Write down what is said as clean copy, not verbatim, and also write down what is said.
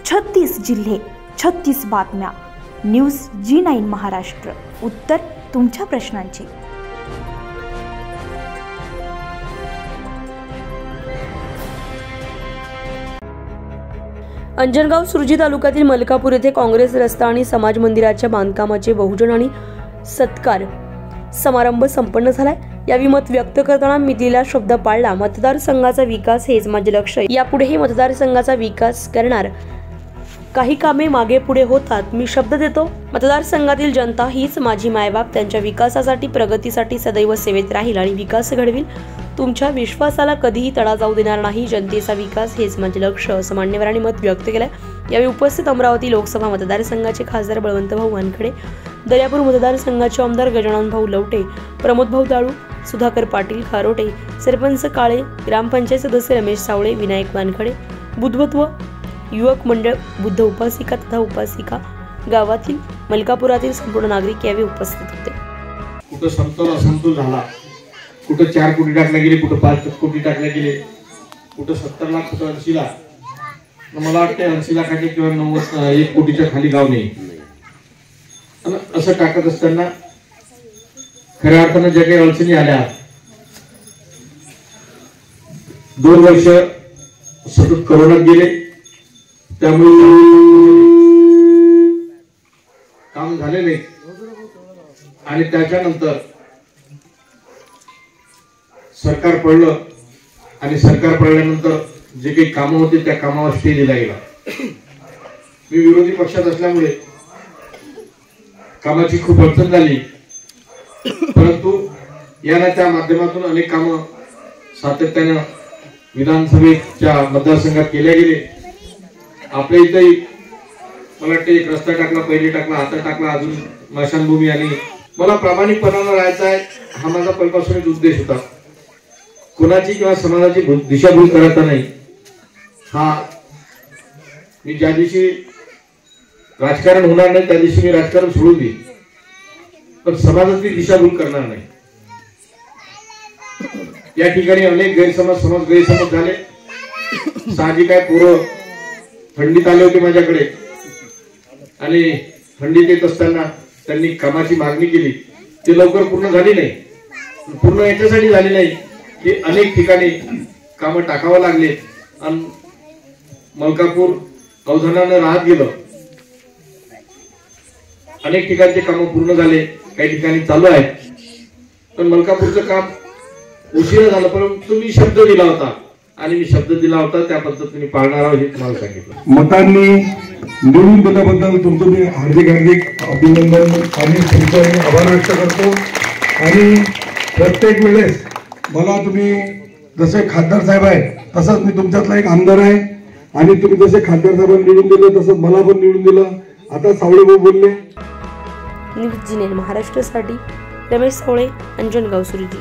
36 जिल्हे, 36 बातम्या. News G9 Maharashtra. उत्तर तुमच्या प्रश्नांचे. अंजनगाव सुरजी तालुक्यातील मलकापूर येथे काँग्रेस रस्ता आणि समाज मंदिराच्या बांधकामाचे बहुजन आणि सत्कार समारंभ संपन्न झालाय. यावेळी मत व्यक्त करताना मी दिलेला शब्द पाळला. मतदारसंघाचा विकास हेच माझे लक्ष. यापुढेही मतदारसंघाचा विकास करणार. काही कामे मागे पुढे होतात, मी शब्द देतो. मतदारसंघातील जनता हीच माझी मायबाप. त्यांच्या विकासासाठी, प्रगतीसाठी सदैव सेवेत राहील आणि विकास घडविल. तुमच्या विश्वासाला कधीही तडा जाऊ देणार नाही. जनतेचा विकास हेच माझे लक्ष, असं मान्यवरांनी मत व्यक्त केलंय. यावेळी उपस्थित अमरावती लोकसभा मतदारसंघाचे खासदार बळवंतभाऊ वानखडे, दर्यापूर मतदारसंघाचे आमदार गजाननभाऊ लवटे, प्रमोदभाऊ दाळू, सुधाकर पाटील खारोटे, सरपंच काळे, ग्रामपंचायत सदस्य रमेश सावळे, विनायक वानखडे, बुद्धत्व युवक मंडळ, बुद्ध उपासिका तथा उपासिका, गावातील मलकापुरातील संपूर्ण नागरिक यावेळी उपस्थित होते. कुठं समतोल असमतोल झाला, कुठं 4 कोटी टाकले गेले, कुठं 5 कोटी टाकले गेले, कुठं 70 लाख, कुठं 80 लाख. मला वाटतं 80 लाखाचे किंवा 1 कोटीच्या खाली गाव नाही. असं टाकत असताना खऱ्या अर्थानं ज्या काही अडचणी आल्या, 2 वर्ष सतत करोनात गेले, त्यामुळे काम झाले नाही. आणि त्याच्यानंतर सरकार पडलं आणि सरकार पडल्यानंतर जे काही कामं होते त्या कामावर स्टे दिला गेला. मी विरोधी पक्षात असल्यामुळे कामाची खूप अडचण झाली, परंतु या त्या माध्यमातून अनेक कामं सातत्यानं विधानसभेच्या मतदारसंघात केल्या गेले. आपल्या इथेही मला वाटतं एक रस्ता टाकला, पहिले टाकला, आता टाकला, अजून स्मशानभूमी. आणि मला प्रामाणिकपणानं राहायचा आहे, हा माझा पहिल्यापासून एक उद्देश होता. कोणाची किंवा समाजाची दिशाभूल करायचा नाही. हा मी ज्या दिवशी राजकारण होणार नाही त्या दिवशी मी राजकारण सोडून देईन, पण समाजाची दिशाभूल करणार नाही. या ठिकाणी अनेक गैरसमज झाले. साहजिक आहे, पोरं थंडीत आले होते माझ्याकडे आणि थंडीत येत असताना त्यांनी कामाची मागणी केली. ती लवकर पूर्ण झाली नाही. पूर्ण याच्यासाठी झाली नाही की अनेक ठिकाणी कामं टाकावं लागले आणि मलकापूर अवधानानं राहत गेलं. अनेक ठिकाणचे कामं पूर्ण झाले, काही ठिकाणी चालू आहेत. पण मलकापूरचं काम उशिरा झालं, परंतु मी शब्द दिला होता आणि मी शब्द दिला होता त्या पद्धतीने पाळणार आहोत हे तुम्हाला सांगितलं. मतांनी निवडून दिल्याबद्दल तुमचं मी हार्दिक अभिनंदन आणि तुमचं आभार व्यक्त करतो. आणि प्रत्येक वेळेस मला तुम्ही जसे खासदार साहेब आहे तसंच मी तुमच्यातला एक आमदार आहे आणि तुम्ही जसे खासदार साहेबांना निवडून दिलं तसंच मला पण निवडून दिलं. आता सावळे भाऊ बोलले. न्यूज G9 महाराष्ट्रासाठी रमेश सावळे, अंजनगाव सुरजी.